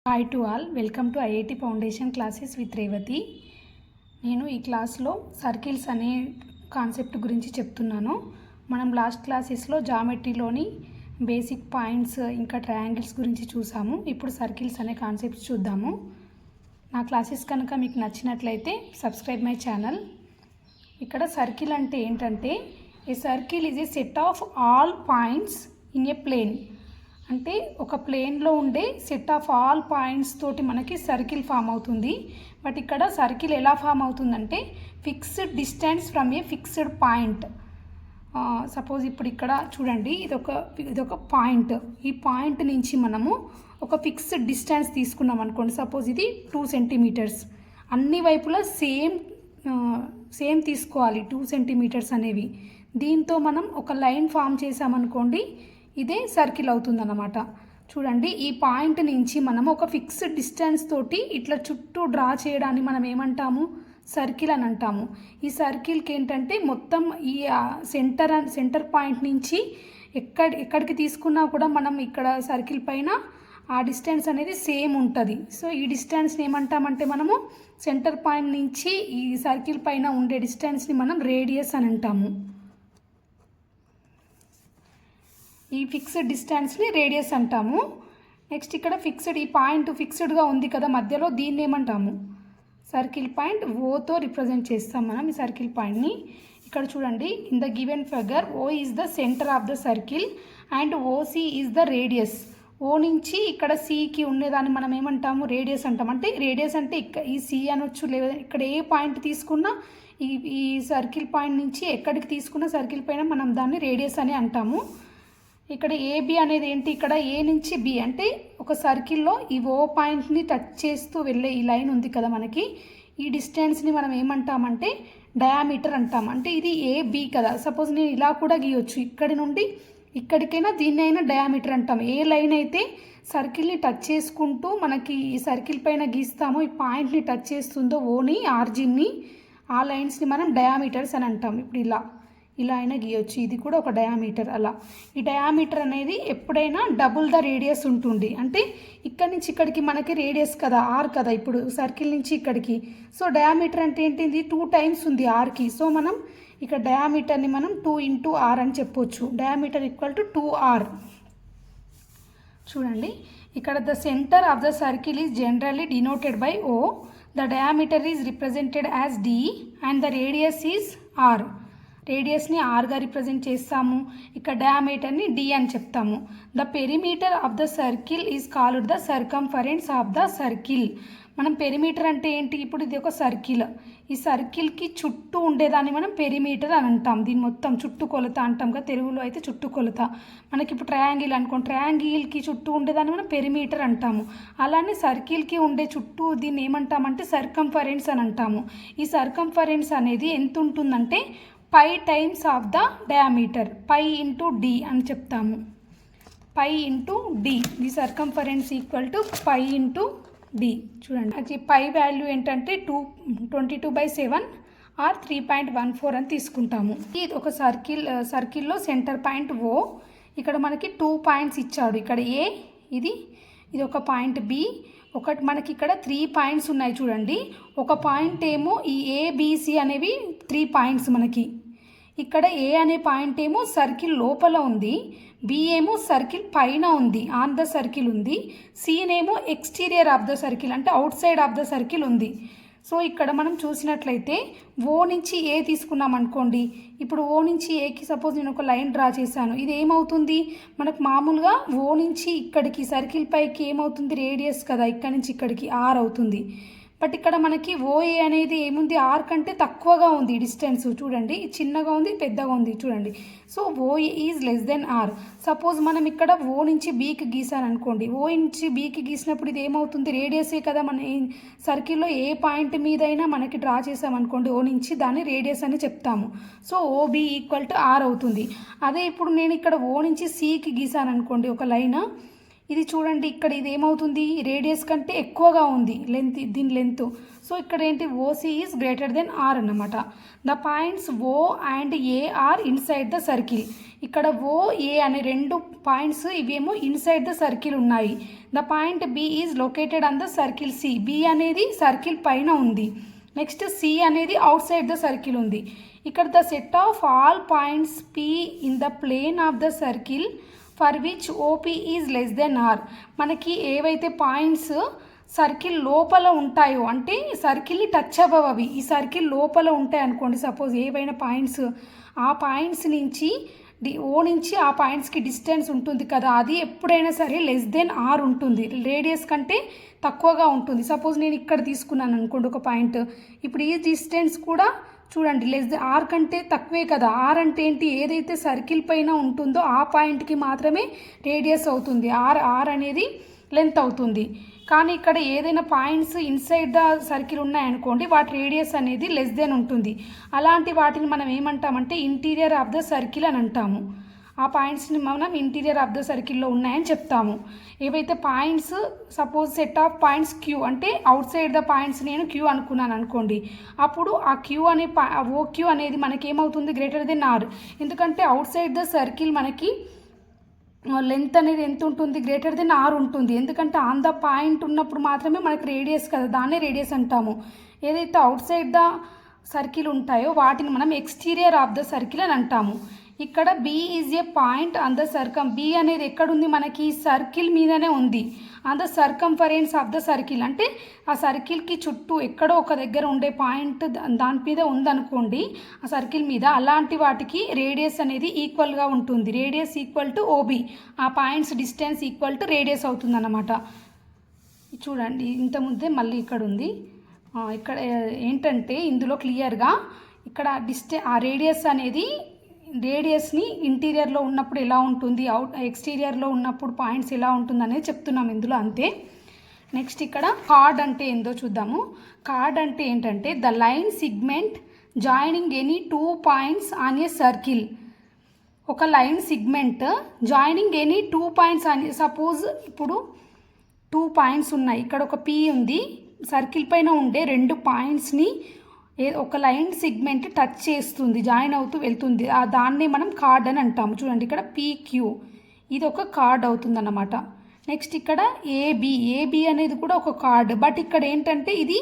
Hi to all, welcome to IIT foundation classes with Revathi. నేను ఈ క్లాస్లో సర్కిల్స్ అనే కాన్సెప్ట్ గురించి చెప్తున్నాను. మనం లాస్ట్ క్లాసెస్లో జామెట్రీలోని బేసిక్ పాయింట్స్ ఇంకా ట్రయాంగిల్స్ గురించి చూసాము. ఇప్పుడు సర్కిల్స్ అనే కాన్సెప్ట్స్ చూద్దాము. నా క్లాసెస్ కనుక మీకు నచ్చినట్లయితే సబ్స్క్రైబ్ మై ఛానల్. ఇక్కడ సర్కిల్ అంటే ఏంటంటే, a circle is a set of all points in a plane. అంటే ఒక ప్లేన్లో ఉండే సెట్ ఆఫ్ ఆల్ పాయింట్స్ తోటి మనకి సర్కిల్ ఫామ్ అవుతుంది. బట్ ఇక్కడ సర్కిల్ ఎలా ఫామ్ అవుతుందంటే, fixed distance from A fixed point. Suppose ఇప్పుడు ఇక్కడ చూడండి, ఇదొక పాయింట్. ఈ పాయింట్ నుంచి మనము ఒక ఫిక్స్డ్ డిస్టెన్స్ తీసుకున్నాం అనుకోండి. సపోజ్ ఇది 2 సెంటీమీటర్స్. అన్ని వైపులా సేమ్ తీసుకోవాలి 2 సెంటీమీటర్స్ అనేవి. దీంతో మనం ఒక లైన్ ఫామ్ చేసామనుకోండి, ఇదే సర్కిల్ అవుతుందన్నమాట. చూడండి, ఈ పాయింట్ నుంచి మనం ఒక ఫిక్స్డ్ డిస్టెన్స్ తోటి ఇట్లా చుట్టూ డ్రా చేయడాన్ని మనం ఏమంటాము? సర్కిల్ అని అంటాము. ఈ సర్కిల్కి ఏంటంటే మొత్తం ఈ సెంటర్ పాయింట్ నుంచి ఎక్కడికి తీసుకున్నా కూడా మనం ఇక్కడ సర్కిల్ పైన ఆ డిస్టెన్స్ అనేది సేమ్ ఉంటుంది. సో ఈ డిస్టెన్స్ని ఏమంటామంటే, మనము సెంటర్ పాయింట్ నుంచి ఈ సర్కిల్ పైన ఉండే డిస్టెన్స్ని మనం రేడియస్ అని అంటాము. ఈ ఫిక్స్డ్ డిస్టెన్స్ని రేడియస్ అంటాము. నెక్స్ట్ ఇక్కడ ఈ పాయింట్ ఫిక్స్డ్గా ఉంది కదా మధ్యలో, దీన్ని ఏమంటాము? Circle point. ఓతో రిప్రజెంట్ చేస్తాం మనం ఈ సర్కిల్ పాయింట్ని. ఇక్కడ చూడండి, in the given figure O is the centre of the circle and OC is the radius. O నుంచి ఇక్కడ సికి ఉండేదాన్ని మనం ఏమంటాము? రేడియస్ అంటాం. అంటే రేడియస్ అంటే ఈ సి అనొచ్చు, లేదా ఇక్కడ ఏ పాయింట్ తీసుకున్నా ఈ సర్కిల్ పాయింట్ నుంచి ఎక్కడికి తీసుకున్న సర్కిల్ పైన మనం దాన్ని రేడియస్ అని అంటాము. ఇక్కడ ఏబి అనేది ఏంటి? ఇక్కడ ఏ నుంచి బి అంటే ఒక సర్కిల్లో ఈ ఓ పాయింట్ని టచ్ చేస్తూ వెళ్ళే ఈ లైన్ ఉంది కదా మనకి, ఈ డిస్టెన్స్ని మనం ఏమంటామంటే డయామీటర్ అంటాం. అంటే ఇది ఏబి కదా. సపోజ్ నేను ఇలా కూడా గీయొచ్చు, ఇక్కడి నుండి ఇక్కడికైనా దీన్ని అయినా డయామీటర్ అంటాం. ఏ లైన్ అయితే సర్కిల్ని టచ్ చేసుకుంటూ మనకి ఈ సర్కిల్ పైన గీస్తామో, ఈ పాయింట్ని టచ్ చేస్తుందో ఓని, ఆర్జిన్ని, ఆ లైన్స్ని మనం డయామీటర్స్ అని అంటాం. ఇప్పుడు ఇలా అయినా గీయొచ్చు, ఇది కూడా ఒక డయామీటర్. అలా ఈ డయామీటర్ అనేది ఎప్పుడైనా డబుల్ ద రేడియస్ ఉంటుంది. అంటే ఇక్కడి నుంచి ఇక్కడికి మనకి రేడియస్ కదా, ఆర్ కదా, ఇప్పుడు సర్కిల్ నుంచి ఇక్కడికి. సో డయామీటర్ అంటే ఏంటిది? 2 టైమ్స్ ఉంది ఆర్కి. సో మనం ఇక్కడ డయామీటర్ని మనం 2 × r అని చెప్పొచ్చు. Diameter = 2r. చూడండి, ఇక్కడ the centre of the circle is generally denoted by O. The diameter is represented as D and the radius is R. రేడియస్ని ఆర్గా రిప్రజెంట్ చేస్తాము, ఇక్కడ డయామీటర్ని డి అని చెప్తాము. The perimeter of the circle is called the circumference of the circle. మనం perimeter అంటే ఏంటి? ఇప్పుడు ఇది ఒక సర్కిల్. ఈ సర్కిల్కి చుట్టూ ఉండేదాన్ని మనం పెరిమీటర్ అని అంటాం. దీన్ని మొత్తం చుట్టుకొలత అంటాం కదా, తెలుగులో అయితే చుట్టుకొలత. మనకి ఇప్పుడు ట్రయాంగిల్ అనుకోండి, ట్రయాంగిల్కి చుట్టూ ఉండేదాన్ని మనం పెరిమీటర్ అంటాము. అలానే సర్కిల్కి ఉండే చుట్టూ దీన్ని ఏమంటామంటే సర్కంఫరెన్స్ అని అంటాము. ఈ సర్కంఫరెన్స్ అనేది ఎంత ఉంటుందంటే π times of the diameter, π × d అని చెప్తాము. π × d, ది సర్కంఫరెన్స్ = π × d. చూడండి, అది π వాల్యూ ఏంటంటే 22/7 ఆర్ 3.14 అని తీసుకుంటాము. ఇది ఒక సర్కిల్లో సెంటర్ పాయింట్ O. ఇక్కడ మనకి 2 పాయింట్స్ ఇచ్చాడు. ఇక్కడ ఏ, ఇది ఒక పాయింట్ బి, ఒకటి మనకి ఇక్కడ 3 పాయింట్స్ ఉన్నాయి. చూడండి, ఒక పాయింట్ ఏమో ఈ ఏబిసి అనేవి 3 పాయింట్స్ మనకి. ఇక్కడ ఏ అనే పాయింట్ ఏమో సర్కిల్ లోపల ఉంది, బి ఏమో సర్కిల్ పైన ఉంది, ఆన్ ద సర్కిల్ ఉంది, సినేమో ఎక్స్టీరియర్ ఆఫ్ ద సర్కిల్ అంటే out side of the circle ఉంది. సో ఇక్కడ మనం చూసినట్లయితే ఓ నుంచి ఏ తీసుకున్నాం అనుకోండి. ఇప్పుడు ఓ నుంచి ఏకి సపోజ్ నేను ఒక లైన్ డ్రా చేశాను. ఇది ఏమవుతుంది? మనకు మామూలుగా ఓ నుంచి ఇక్కడికి సర్కిల్ పైకి ఏమవుతుంది? రేడియస్ కదా, ఇక్కడ నుంచి ఇక్కడికి ఆర్ అవుతుంది. బట్ ఇక్కడ మనకి ఓఏ అనేది ఏముంది? ఆర్ కంటే తక్కువగా ఉంది డిస్టెన్స్. చూడండి, చిన్నగా ఉంది, పెద్దగా ఉంది. చూడండి, so OA is less than R. Suppose మనం ఇక్కడ ఓ నుంచి బీకి గీసాను అనుకోండి. ఓ నుంచి బీకి గీసినప్పుడు ఇది ఏమవుతుంది? రేడియసే కదా. మన సర్కిల్లో ఏ పాయింట్ మీదైనా మనకి డ్రా చేసామనుకోండి ఓ నుంచి, దాన్ని రేడియస్ అని చెప్తాము. సో ఓబి = r అవుతుంది. అదే ఇప్పుడు నేను ఇక్కడ ఓ నుంచి సికి గీసాను అనుకోండి ఒక లైన్. ఇది చూడండి, ఇక్కడ ఇది ఏమవుతుంది, రేడియస్ కంటే ఎక్కువగా ఉంది లెంత్, దీని లెంత్. సో ఇక్కడ ఏంటి, OC is greater than R అన్నమాట. The points O and A are inside the circle. ఇక్కడ ఓ ఏ అనే రెండు పాయింట్స్ ఇవేమో ఇన్సైడ్ ద సర్కిల్ ఉన్నాయి. The point B is located on the circle C. B అనేది circle పైన ఉంది. Next C అనేది అవుట్ సైడ్ ద సర్కిల్ ఉంది. ఇక్కడ the set of all points P in the plane of the circle for which OP is less than R. మనకి ఏవైతే points circle లోపల ఉంటాయో, అంటే సర్కిల్ని టచ్ అవ్వవు అవి, ఈ సర్కిల్ లోపల ఉంటాయి అనుకోండి. సపోజ్ ఏవైనా పాయింట్స్, ఆ పాయింట్స్ నుంచి ఓ నుంచి ఆ పాయింట్స్కి డిస్టెన్స్ ఉంటుంది కదా, అది ఎప్పుడైనా సరే లెస్ దెన్ ఆర్ ఉంటుంది, రేడియస్ కంటే తక్కువగా ఉంటుంది. సపోజ్ నేను ఇక్కడ తీసుకున్నాను అనుకోండి ఒక పాయింట్, ఇప్పుడు ఈ డిస్టెన్స్ కూడా చూడండి లెస్ దెన్ ఆర్ కంటే తక్కువే కదా. ఆర్ అంటే ఏంటి, ఏదైతే సర్కిల్ పైన ఉంటుందో ఆ పాయింట్కి మాత్రమే రేడియస్ అవుతుంది, ఆర్ అనేది లెంత్ అవుతుంది. కానీ ఇక్కడ ఏదైనా పాయింట్స్ ఇన్సైడ్ ద సర్కిల్ ఉన్నాయనుకోండి, వాటి రేడియస్ అనేది లెస్ దెన్ ఉంటుంది. అలాంటి వాటిని మనం ఏమంటామంటే ఇంటీరియర్ ఆఫ్ ద సర్కిల్ అని అంటాము. ఆ పాయింట్స్ని మనం ఇంటీరియర్ ఆఫ్ ద సర్కిల్లో ఉన్నాయని చెప్తాము. ఏవైతే points, suppose set of points Q, అంటే అవుట్ సైడ్ ద పాయింట్స్ నేను క్యూ అనుకున్నాను అనుకోండి, అప్పుడు ఆ క్యూ అనే ఓ క్యూ అనేది మనకి ఏమవుతుంది, గ్రేటర్ దెన్ ఆర్. ఎందుకంటే అవుట్ సైడ్ ద సర్కిల్ మనకి లెంత్ అనేది ఎంత ఉంటుంది, గ్రేటర్ దెన్ ఆర్ ఉంటుంది. ఎందుకంటే ఆన్ ద పాయింట్ ఉన్నప్పుడు మాత్రమే మనకి రేడియస్ కదా, దాన్నే రేడియస్ అంటాము. ఏదైతే అవుట్ సైడ్ ద సర్కిల్ ఉంటాయో వాటిని మనం ఎక్స్టీరియర్ ఆఫ్ ద సర్కిల్ అని అంటాము. ఇక్కడ B is a point on the circum. B అనేది ఎక్కడుంది, మనకి సర్కిల్ మీదనే ఉంది. On the circumference of the circle, అంటే ఆ సర్కిల్కి చుట్టూ ఎక్కడో ఒక దగ్గర ఉండే పాయింట్ దాని మీద ఉందనుకోండి ఆ సర్కిల్ మీద, అలాంటి వాటికి రేడియస్ అనేది ఈక్వల్గా ఉంటుంది. రేడియస్ ఈక్వల్ టు ఓబి, ఆ points distance equal to radius అవుతుంది అన్నమాట. చూడండి ఇంతకుముందే మళ్ళీ ఇక్కడ ఉంది. ఇక్కడ ఏంటంటే ఇందులో క్లియర్గా ఇక్కడ ఆ రేడియస్ అనేది, రేడియస్ని ఇంటీరియర్లో ఉన్నప్పుడు ఎలా ఉంటుంది, ఎక్స్టీరియర్లో ఉన్నప్పుడు పాయింట్స్ ఎలా ఉంటుంది అనేది చెప్తున్నాం ఇందులో, అంతే. నెక్స్ట్ ఇక్కడ కార్డ్ అంటే ఏందో చూద్దాము. కార్డ్ అంటే ఏంటంటే the line segment joining any two points on a circle. ఒక line segment joining any two points on, suppose ఇప్పుడు 2 పాయింట్స్ ఉన్నాయి, ఇక్కడ ఒక పి ఉంది, సర్కిల్ పైన ఉండే 2 పాయింట్స్ని ఒక లైన్ సిగ్మెంట్ టచ్ చేస్తుంది, జాయిన్ అవుతూ వెళ్తుంది, దాన్ని మనం కార్డ్ అని అంటాము. చూడండి ఇక్కడ పీక్యూ, ఇది ఒక కార్డ్ అవుతుంది అన్నమాట. నెక్స్ట్ ఇక్కడ ఏబి అనేది కూడా ఒక కార్డ్. బట్ ఇక్కడ ఏంటంటే ఇది,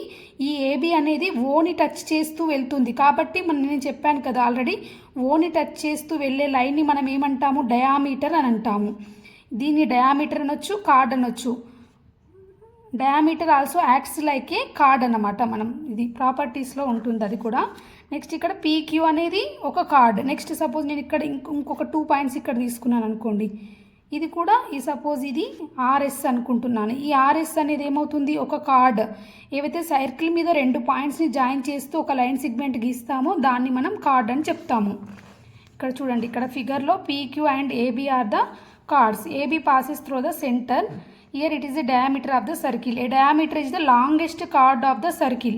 ఈ ఏబి అనేది ఓని టచ్ చేస్తూ వెళ్తుంది కాబట్టి నేను చెప్పాను కదా ఆల్రెడీ, ఓని టచ్ చేస్తూ వెళ్ళే లైన్ని మనం ఏమంటాము, డయామీటర్ అని అంటాము. దీన్ని డయామీటర్ అనొచ్చు, కార్డ్ అనొచ్చు. డయామీటర్ ఆల్సో యాక్ట్స్ లైక్ ఏ కార్డ్ అన్నమాట. మనం ఇది ప్రాపర్టీస్లో ఉంటుంది అది కూడా. నెక్స్ట్ ఇక్కడ పీక్యూ అనేది ఒక కార్డ్. నెక్స్ట్ సపోజ్ నేను ఇక్కడ ఇంకొక 2 పాయింట్స్ ఇక్కడ తీసుకున్నాను అనుకోండి, ఇది కూడా సపోజ్ ఇది ఆర్ఎస్ అనుకుంటున్నాను. ఈ ఆర్ఎస్ అనేది ఏమవుతుంది, ఒక కార్డ్. ఏవైతే సర్కిల్ మీద 2 పాయింట్స్ని జాయిన్ చేస్తూ ఒక లైన్ సిగ్మెంట్ గీస్తామో దాన్ని మనం కార్డ్ అని చెప్తాము. ఇక్కడ చూడండి, ఇక్కడ ఫిగర్లో PQ and AB are the chords. AB passes through the centre. Here it is the diameter of the circle. A diameter is the longest chord of the circle.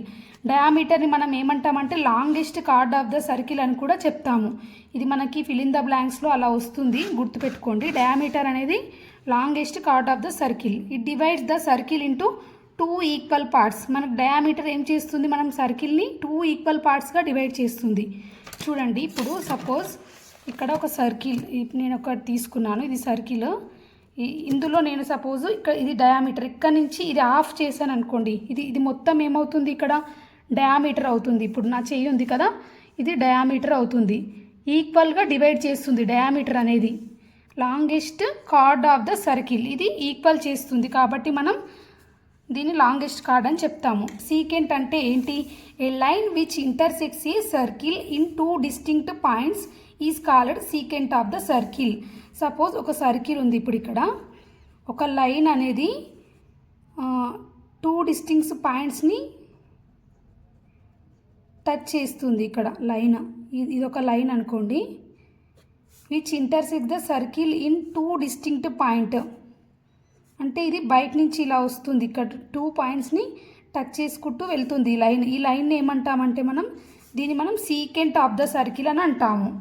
డయామీటర్ని మనం ఏమంటామంటే longest card of the circle అని కూడా చెప్తాము. ఇది మనకి fill in the బ్లాంక్స్లో అలా వస్తుంది, గుర్తుపెట్టుకోండి. డయామీటర్ అనేది longest card of the circle. It divides the circle into 2 equal parts. మనకు డయామీటర్ ఏం చేస్తుంది, మనం సర్కిల్ని 2 ఈక్వల్ పార్ట్స్గా డివైడ్ చేస్తుంది. చూడండి ఇప్పుడు సపోజ్ ఇక్కడ ఒక సర్కిల్ నేను ఒకటి తీసుకున్నాను, ఇది సర్కిల్. ఇందులో నేను సపోజ్ ఇక్కడ ఇది డయామీటర్, ఇక్కడ నుంచి ఇది ఆఫ్ చేశాను అనుకోండి, ఇది మొత్తం ఏమవుతుంది, ఇక్కడ డయామీటర్ అవుతుంది. ఇప్పుడు నా చెయ్యి ఉంది కదా, ఇది డయామీటర్ అవుతుంది. ఈక్వల్గా డివైడ్ చేస్తుంది డయామీటర్ అనేది. Longest card of the circle ఇది ఈక్వల్ చేస్తుంది కాబట్టి మనం దీన్ని లాంగెస్ట్ కార్డ్ అని చెప్తాము. సీకెంట్ అంటే ఏంటి, a line which intersects a circle in 2 distinct points is called secant of the circle. Suppose ఒక సర్కిల్ ఉంది, ఇప్పుడు ఇక్కడ ఒక లైన్ అనేది 2 డిస్టింక్ట్ పాయింట్స్ని టచ్ చేస్తుంది. ఇక్కడ లైన్, ఇది ఒక లైన్ అనుకోండి, which intersect the circle in 2 distinct point. అంటే ఇది బయట నుంచి ఇలా వస్తుంది, ఇక్కడ 2 పాయింట్స్ని టచ్ చేసుకుంటూ వెళ్తుంది ఈ లైన్. ఈ లైన్ని ఏమంటామంటే దీన్ని మనం సీకెంట్ ఆఫ్ ద సర్కిల్ అని అంటాము.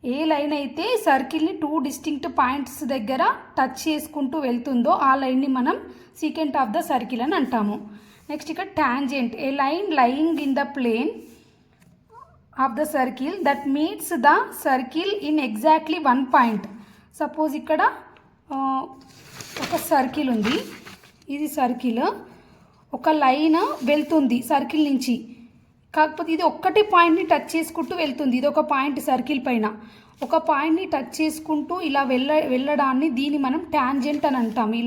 ఏ లైన్ అయితే సర్కిల్ని 2 డిస్టింక్ట్ పాయింట్స్ దగ్గర టచ్ చేసుకుంటూ వెళ్తుందో ఆ లైన్ని మనం సీకెంట్ ఆఫ్ ద సర్కిల్ అని అంటాము. నెక్స్ట్ ఇక్కడ tangent, a line lying in the plane of the circle that meets the circle in exactly 1 point. Suppose ఇక్కడ ఒక సర్కిల్ ఉంది, ఇది సర్కిల్, ఒక లైన్ వెళ్తుంది సర్కిల్ నుంచి, కాకపోతే ఇది ఒక్కటి పాయింట్ని టచ్ చేసుకుంటూ వెళ్తుంది. ఇది ఒక పాయింట్ సర్కిల్ పైన ఒక పాయింట్ని టచ్ చేసుకుంటూ ఇలా వెళ్ళడాన్ని దీన్ని మనం టాంజెంట్ అని అంటాం. ఈ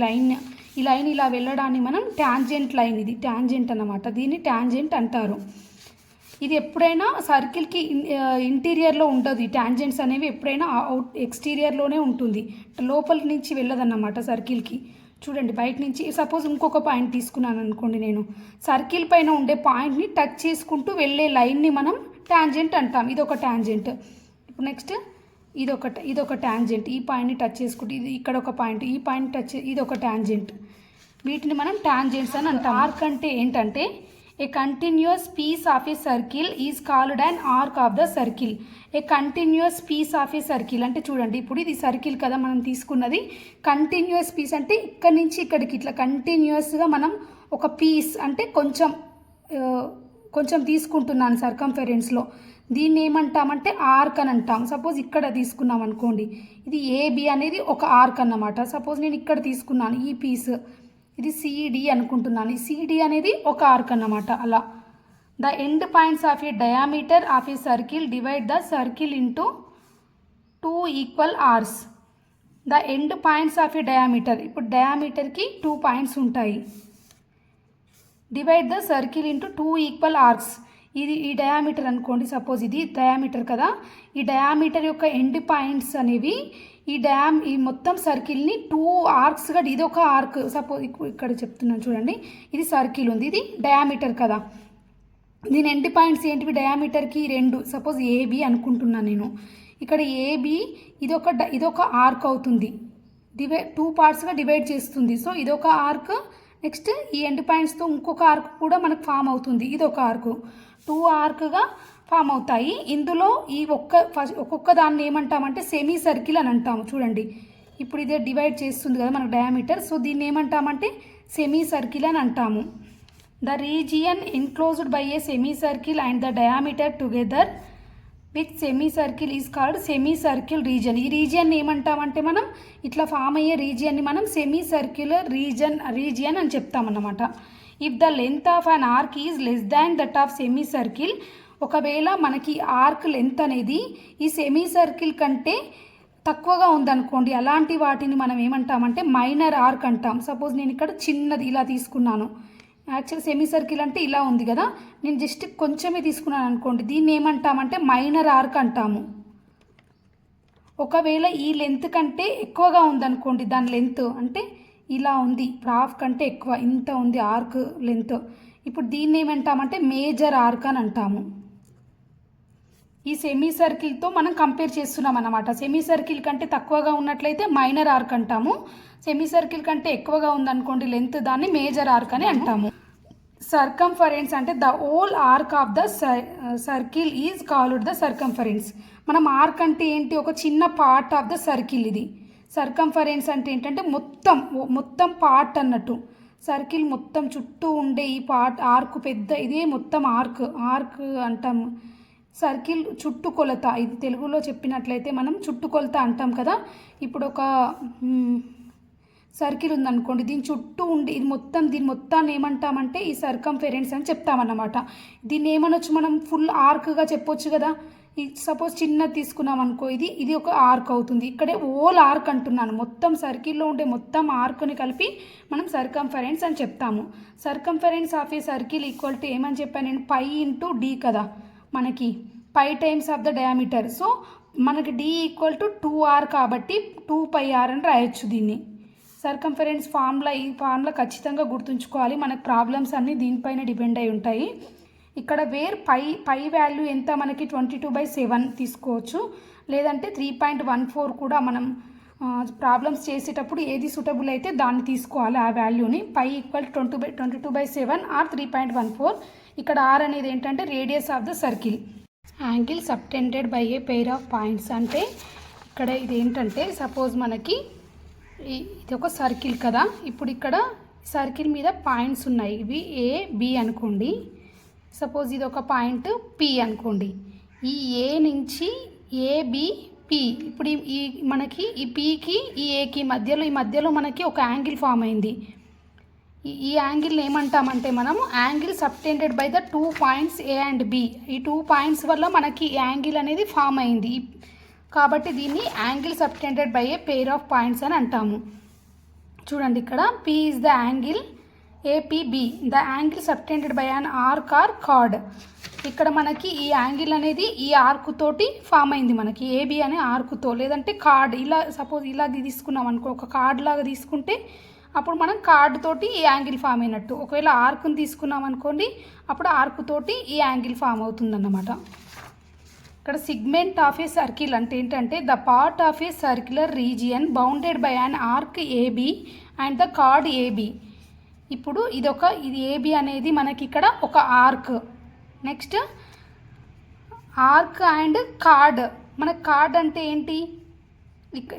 లైన్ ఇలా వెళ్ళడాన్ని మనం టాంజెంట్ లైన్, ఇది టాంజెంట్ అన్నమాట, దీన్ని టాంజెంట్ అంటారు. ఇది ఎప్పుడైనా సర్కిల్కి ఇంటీరియర్లో ఉండదు. ఈ టాంజెంట్స్ అనేవి ఎప్పుడైనా ఎక్స్టీరియర్లోనే ఉంటుంది, లోపల నుంచి వెళ్ళదన్నమాట సర్కిల్కి. చూడండి, బయట నుంచి సపోజ్ ఇంకొక పాయింట్ తీసుకున్నాను అనుకోండి, నేను సర్కిల్ పైన ఉండే పాయింట్ని టచ్ చేసుకుంటూ వెళ్ళే లైన్ని మనం టాంజెంట్ అంటాం. ఇదొక టాంజెంట్. ఇప్పుడు నెక్స్ట్ ఇదొక టాంజెంట్, ఈ పాయింట్ని టచ్ చేసుకుంటూ ఇది ఇక్కడ ఒక పాయింట్, ఈ పాయింట్ టచ్, ఇదొక టాంజెంట్. వీటిని మనం టాంజెంట్స్ అని అంటాం. ఆర్క్ అంటే ఏంటంటే a continuous piece of a circle is called and arc of the circle. A continuous piece of a circle అంటే చూడండి, ఇప్పుడు ఇది సర్కిల్ కదా మనం తీసుకున్నది. కంటిన్యూస్ పీస్ అంటే ఇక్కడి నుంచి ఇక్కడికి ఇట్లా కంటిన్యూస్గా మనం ఒక పీస్ అంటే కొంచెం తీసుకుంటున్నాను సర్కంఫరెన్స్లో, దీన్ని ఏమంటామంటే ఆర్క్ అని అంటాం. సపోజ్ ఇక్కడ తీసుకున్నాం అనుకోండి, ఇది ఏబి అనేది ఒక ఆర్క్ అన్నమాట. సపోజ్ నేను ఇక్కడ తీసుకున్నాను ఈ పీస్, ఇది సిడి అనుకుంటున్నాను, ఈ సిడి అనేది ఒక ఆర్క్ అన్నమాట. అలా the end points of a diameter of a circle divide the circle into 2 equal arcs. The end points of a diameter, ఇప్పుడు డయామీటర్కి 2 పాయింట్స్ ఉంటాయి. Divide the circle into 2 equal arcs. ఇది ఈ డయామీటర్ అనుకోండి, సపోజ్ ఇది diameter కదా, ఈ diameter యొక్క ఎండ్ పాయింట్స్ అనేవి ఈ మొత్తం సర్కిల్ని 2 ఆర్క్స్గా, ఇది ఒక ఆర్క్. సపోజ్ ఇక్కడ చెప్తున్నాను చూడండి, ఇది సర్కిల్ ఉంది, ఇది డయామీటర్ కదా, దీని ఎండ్ పాయింట్స్ ఏంటివి డయామీటర్కి 2. సపోజ్ ఏబి అనుకుంటున్నాను నేను, ఇక్కడ ఏబి ఇదొక ఆర్క్ అవుతుంది, 2 పార్ట్స్గా డివైడ్ చేస్తుంది. సో ఇదొక ఆర్క్. నెక్స్ట్ ఈ ఎండ్ పాయింట్స్తో ఇంకొక ఆర్క్ కూడా మనకు ఫామ్ అవుతుంది, ఇదొక ఆర్క్. 2 ఆర్క్గా ఫామ్ అవుతాయి. ఇందులో ఈ ఒక్కొక్క దాన్ని ఏమంటామంటే సెమీ సర్కిల్ అని అంటాము. చూడండి, ఇప్పుడు ఇదే డివైడ్ చేస్తుంది కదా మనకు డయామీటర్, సో దీన్ని ఏమంటామంటే సెమీ సర్కిల్ అని అంటాము. The region enclosed by A semi circle and the diameter together with semi circle is called semi circle region. ఈ రీజియన్ని ఏమంటామంటే మనం ఇట్లా ఫామ్ అయ్యే రీజియన్ని మనం సెమీ సర్క్యులర్ రీజియన్ అని చెప్తామన్నమాట. If the length of an arc is less than that of semi circle, ఒకవేళ మనకి ఆర్క్ లెంత్ అనేది ఈ సెమీ సర్కిల్ కంటే తక్కువగా ఉందనుకోండి, అలాంటి వాటిని మనం ఏమంటామంటే మైనర్ ఆర్క్ అంటాం. సపోజ్ నేను ఇక్కడ చిన్నది ఇలా తీసుకున్నాను, యాక్చువల్ సెమీ సర్కిల్ అంటే ఇలా ఉంది కదా, నేను జస్ట్ కొంచెమే తీసుకున్నాను అనుకోండి, దీన్ని ఏమంటామంటే మైనర్ ఆర్క్ అంటాము. ఒకవేళ ఈ లెంత్ కంటే ఎక్కువగా ఉందనుకోండి, దాని లెంత్ అంటే ఇలా ఉంది, హాఫ్ కంటే ఎక్కువ, ఇంత ఉంది ఆర్క్ లెంత్, ఇప్పుడు దీన్ని ఏమంటామంటే మేజర్ ఆర్క్ అని అంటాము. ఈ సెమీ సర్కిల్తో మనం కంపేర్ చేస్తున్నాం అన్నమాట. సెమీ సర్కిల్ కంటే తక్కువగా ఉన్నట్లయితే మైనర్ ఆర్క్ అంటాము, సెమీ సర్కిల్ కంటే ఎక్కువగా ఉందనుకోండి లెంత్, దాన్ని మేజర్ ఆర్క్ అని అంటాము. సర్కంఫరెన్స్ అంటే the whole arc of the circle is called the circumference. మనం ఆర్క్ అంటే ఏంటి, ఒక చిన్న పార్ట్ ఆఫ్ ద సర్కిల్. ఇది సర్కంఫరెన్స్ అంటే ఏంటంటే మొత్తం పార్ట్ అన్నట్టు, సర్కిల్ మొత్తం చుట్టూ ఉండే ఈ పార్ట్ ఆర్క్ పెద్ద, ఇదే మొత్తం ఆర్క్ అంటాము. సర్కిల్ చుట్టుకొలత, ఇది తెలుగులో చెప్పినట్లయితే మనం చుట్టుకొలత అంటాం కదా. ఇప్పుడు ఒక సర్కిల్ ఉందనుకోండి, దీని చుట్టూ ఉండి దీని మొత్తాన్ని ఏమంటామంటే ఈ సర్కంఫరెన్స్ అని చెప్తామన్నమాట. దీన్ని ఏమనొచ్చు మనం, ఫుల్ ఆర్క్గా చెప్పొచ్చు కదా. సపోజ్ చిన్నది తీసుకున్నాం అనుకో, ఇది ఒక ఆర్క్ అవుతుంది. ఇక్కడే ఓల్ ఆర్క్ అంటున్నాను, మొత్తం సర్కిల్లో ఉండే మొత్తం ఆర్క్ని కలిపి మనం సర్కంఫరెన్స్ అని చెప్తాము. Circumference of a circle equal to ఏమని చెప్పాను నేను, పై ఇంటూ డి కదా, మనకి pi times of the diameter. So మనకి డి ఈక్వల్ టు 2r కాబట్టి 2πr అని రాయొచ్చు దీన్ని. సర్కంఫరెన్స్ ఫార్ములా, ఈ ఫార్ములా ఖచ్చితంగా గుర్తుంచుకోవాలి, మనకు ప్రాబ్లమ్స్ అన్నీ దీనిపైన డిపెండ్ అయి ఉంటాయి. ఇక్కడ వేర్ పై వాల్యూ ఎంత, మనకి 22/7 తీసుకోవచ్చు, లేదంటే 3.14 కూడా మనం ప్రాబ్లమ్స్ చేసేటప్పుడు ఏది సూటబుల్ అయితే దాన్ని తీసుకోవాలి ఆ వాల్యూని. పై ఈక్వల్ 22/7 ఆర్ 3.14. ఇక్కడ ఆర్ అనేది ఏంటంటే radius of the circle. Angle subtended by a pair of points అంటే ఇక్కడ ఇది ఏంటంటే సపోజ్ మనకి ఇది ఒక సర్కిల్ కదా. ఇప్పుడు ఇక్కడ సర్కిల్ మీద పాయింట్స్ ఉన్నాయి, ఇవి ఏ బి అనుకోండి. సపోజ్ ఇది ఒక పాయింట్ పి అనుకోండి. ఈ ఏ నుంచి ఏబి పి, ఇప్పుడు ఈ మనకి ఈ పికి ఈ ఏకి ఈ మధ్యలో మనకి ఒక యాంగిల్ ఫామ్ అయింది. ఈ యాంగిల్ని ఏమంటామంటే మనము angle subtended by the 2 points A and B. ఈ 2 పాయింట్స్ వల్ల మనకి యాంగిల్ అనేది ఫామ్ అయింది, కాబట్టి దీన్ని angle subtended by a pair of points అని అంటాము. చూడండి ఇక్కడ P is the angle APB, the angle subtended by an arc or chord. ఇక్కడ మనకి ఈ యాంగిల్ అనేది ఈ ఆర్క్ తోటి ఫామ్ అయింది, మనకి ఏబి అనే ఆర్క్తో, లేదంటే కార్డ్ ఇలా సపోజ్ ఇలా తీసుకున్నాం అనుకో, ఒక కార్డ్ లాగా తీసుకుంటే అప్పుడు మనం కార్డ్ తోటి ఈ యాంగిల్ ఫామ్ అయినట్టు. ఒకవేళ ఆర్క్ని తీసుకున్నాం అనుకోండి, అప్పుడు ఆర్క్ తోటి ఈ యాంగిల్ ఫామ్ అవుతుందన్నమాట. ఇక్కడ సిగ్మెంట్ ఆఫ్ ఏ సర్కిల్ అంటే ఏంటంటే the part of a circular region bounded by an arc AB and the chord AB. ఇప్పుడు ఇది ఏబి అనేది మనకి ఇక్కడ ఒక arc. Next arc and chord. మనకు కార్డ్ అంటే ఏంటి,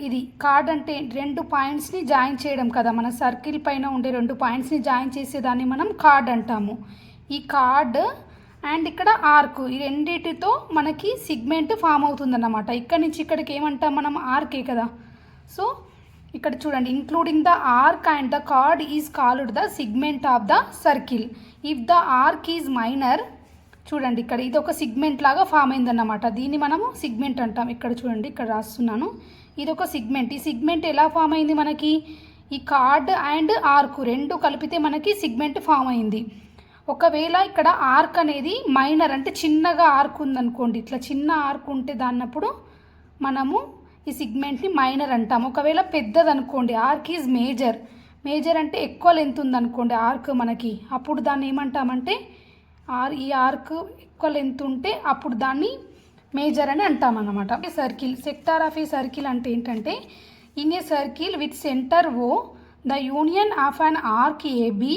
ఇది కార్డ్ అంటే 2 పాయింట్స్ని జాయిన్ చేయడం కదా. మన సర్కిల్ పైన ఉండే 2 పాయింట్స్ని జాయిన్ చేసేదాన్ని మనం కార్డ్ అంటాము. ఈ కార్డ్ అండ్ ఇక్కడ ఆర్క్, ఈ రెండింటితో మనకి సిగ్మెంట్ ఫామ్ అవుతుందన్నమాట. ఇక్కడ నుంచి ఇక్కడికి ఏమంటాం మనం, ఆర్కే కదా. సో ఇక్కడ చూడండి, including the arc and the chord is called the segment of the circle. If the arc is minor, చూడండి ఇక్కడ ఇది ఒక సిగ్మెంట్ లాగా ఫామ్ అయిందన్నమాట, దీన్ని మనము సిగ్మెంట్ అంటాం. ఇక్కడ చూడండి, ఇక్కడ రాస్తున్నాను, ఇది ఒక సిగ్మెంట్. ఈ సిగ్మెంట్ ఎలా ఫామ్ అయింది, మనకి ఈ కార్డ్ అండ్ ఆర్క్ 2 కలిపితే మనకి సిగ్మెంట్ ఫామ్ అయింది. ఒకవేళ ఇక్కడ ఆర్క్ అనేది మైనర్ అంటే చిన్నగా ఆర్క్ ఉందనుకోండి, ఇట్లా చిన్న ఆర్క్ ఉంటే దాన్నప్పుడు మనము ఈ సిగ్మెంట్ని మైనర్ అంటాం. ఒకవేళ పెద్దదనుకోండి, ఆర్క్ ఈజ్ మేజర్, మేజర్ అంటే ఎక్కువ లెంత్ ఉందనుకోండి ఆర్క్ మనకి, అప్పుడు దాన్ని ఏమంటామంటే ఈ ఆర్క్ ఎక్కువ లెంత్ ఉంటే అప్పుడు దాన్ని మేజర్ అని అంటామన్నమాట. Circle, sector of a circle అంటే ఏంటంటే in a circle with centre O the union of an arc AB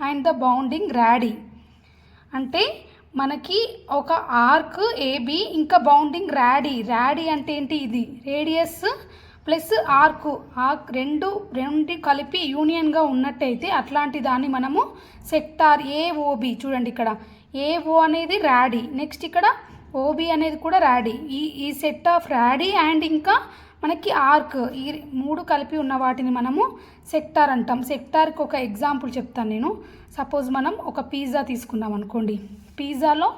and the bounding radii. అంటే మనకి ఒక ఆర్క్ ఏబి ఇంకా బౌండింగ్ రాడీ. రాడీ అంటే ఏంటి, ఇది రేడియస్ ప్లస్ ఆర్క్ రెండు కలిపి యూనియన్గా ఉన్నట్టయితే అట్లాంటి దాన్ని మనము సెక్టార్ ఏఓబి. చూడండి ఇక్కడ ఏఓ అనేది రాడీ, నెక్స్ట్ ఇక్కడ ఓబి అనేది కూడా రాడీ. ఈ సెట్ ఆఫ్ రాడీ అండ్ ఇంకా మనకి ఆర్క్, ఈ 3 కలిపి ఉన్న వాటిని మనము సెక్టార్ అంటాం. సెక్టార్కి ఒక ఎగ్జాంపుల్ చెప్తాను నేను. సపోజ్ మనం ఒక పిజ్జా తీసుకున్నాం అనుకోండి, పిజ్జాలో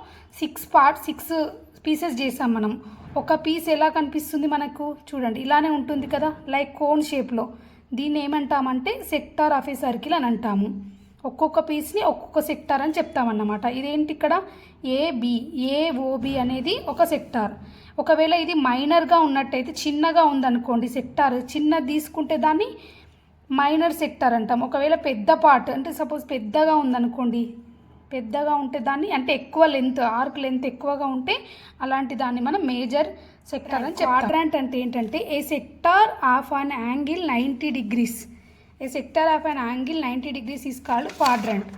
6 పీసెస్ చేసాం మనం. ఒక పీస్ ఎలా కనిపిస్తుంది మనకు, చూడండి ఇలానే ఉంటుంది కదా, లైక్ కోన్ షేప్లో. దీన్ని ఏమంటామంటే సెక్టార్ ఆఫ్ ఏ సర్కిల్ అని అంటాము. ఒక్కొక్క పీస్ని ఒక్కొక్క సెక్టార్ అని చెప్తామన్నమాట. ఇదేంటి, ఇక్కడ ఏఓబి అనేది ఒక సెక్టార్. ఒకవేళ ఇది మైనర్గా ఉన్నట్టయితే, చిన్నగా ఉందనుకోండి సెక్టార్, చిన్నది తీసుకుంటే దాన్ని మైనర్ సెక్టార్ అంటాం. ఒకవేళ పెద్ద పార్ట్ అంటే సపోజ్ పెద్దగా ఉందనుకోండి, పెద్దగా ఉంటే దాన్ని అంటే ఎక్కువ లెంత్, ఆర్క్ లెంత్ ఎక్కువగా ఉంటే అలాంటి దాన్ని మనం మేజర్ సెక్టార్ అని చెప్తాం. క్వాడ్రాంట్ అంటే ఏంటంటే a sector of an angle 90 degrees. A sector of an angle 90 degrees is called quadrant.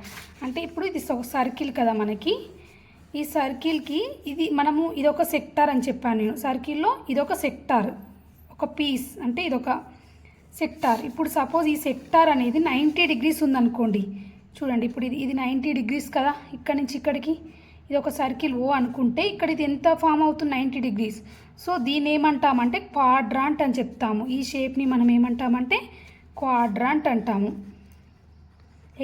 అంటే ఇప్పుడు ఇది సర్కిల్ కదా మనకి, ఈ సర్కిల్కి ఇది ఒక సెక్టార్ అని చెప్పాను నేను. సర్కిల్లో ఇదొక సెక్టార్, ఒక పీస్ అంటే ఇదొక సెక్టార్. ఇప్పుడు సపోజ్ ఈ సెక్టార్ అనేది 90 degrees ఉందనుకోండి, చూడండి ఇప్పుడు ఇది 90 degrees కదా, ఇక్కడ నుంచి ఇక్కడికి ఇది ఒక సర్కిల్ ఓ అనుకుంటే ఇక్కడ ఇది ఎంత ఫామ్ అవుతుంది, 90 degrees. సో దీన్ని ఏమంటామంటే క్వాడ్రాంట్ అని చెప్తాము. ఈ షేప్ని మనం ఏమంటామంటే క్వాడ్రాంట్ అంటాము.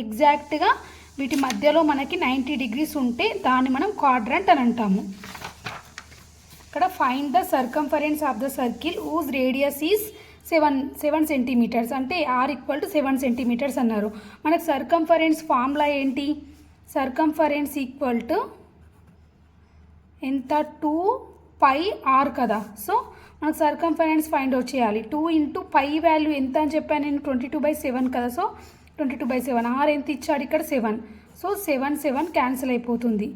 ఎగ్జాక్ట్గా వీటి మధ్యలో మనకి 90 degrees ఉంటే దాన్ని మనం క్వాడ్రాంట్ అని అంటాము. ఇక్కడ find the circumference of the circle whose radius is 7 centimeters. అంటే ఆర్ ఈక్వల్ టు 7 centimeters అన్నారు. మనకు సర్కంఫరెన్స్ ఫార్ములా ఏంటి, సర్కంఫరెన్స్ ఈక్వల్ టు ఎంత, 2πr కదా. సో మనకు సర్కంఫరెన్స్ ఫైండ్ అవుట్ చేయాలి. 2 × π వాల్యూ ఎంత అని చెప్పాను నేను, 22/7 కదా. సో 22/7, ఆర్ ఎంత ఇచ్చాడు ఇక్కడ 7. సో 7 క్యాన్సిల్ అయిపోతుంది.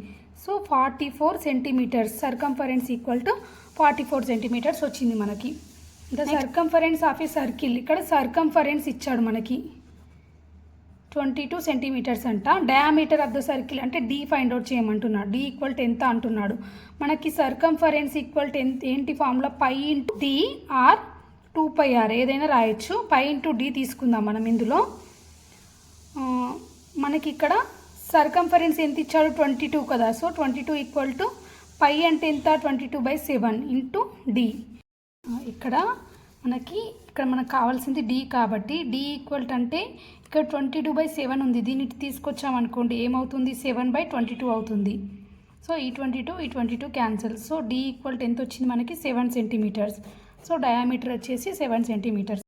So 44 centimeters, circumference equal to 44 centimeters వచ్చింది మనకి. The circumference of a circle, ఇక్కడ సర్కంఫరెన్స్ ఇచ్చాడు మనకి. 22 సెంటీమీటర్స్ అంట. డయామీటర్ ఆఫ్ ద సర్కిల్ అంటే డి ఫైండ్ అవుట్ చేయమంటున్నాడు. డి ఈక్వల్ టు ఎంత అంటున్నాడు. మనకి సర్కంఫరెన్స్ ఈక్వల్ టు ఏంటి formula, pi into D or 2πr ఏదైనా రాయొచ్చు. పై ఇంటూ డి తీసుకుందాం మనం ఇందులో. మనకి ఇక్కడ సర్కంఫరెన్స్ ఎంత ఇచ్చాడు, 22 కదా. సో 22 ఈక్వల్ టు పై అంటే ఎంత, 22/7 ఇంటూ డి. ఇక్కడ మనకు కావాల్సింది డి కాబట్టి డి ఈక్వల్ టు అంటే ఇక్కడ 22/7 ఉంది. దీన్ని తీసుకొచ్చామనుకోండి ఏమవుతుంది, 7/22 అవుతుంది. సో ఈ 22 cancel. So D equal to ఎంత వచ్చింది మనకి, 7 సెంటీమీటర్స్. సో డయామీటర్ వచ్చేసి 7 సెంటీమీటర్స్.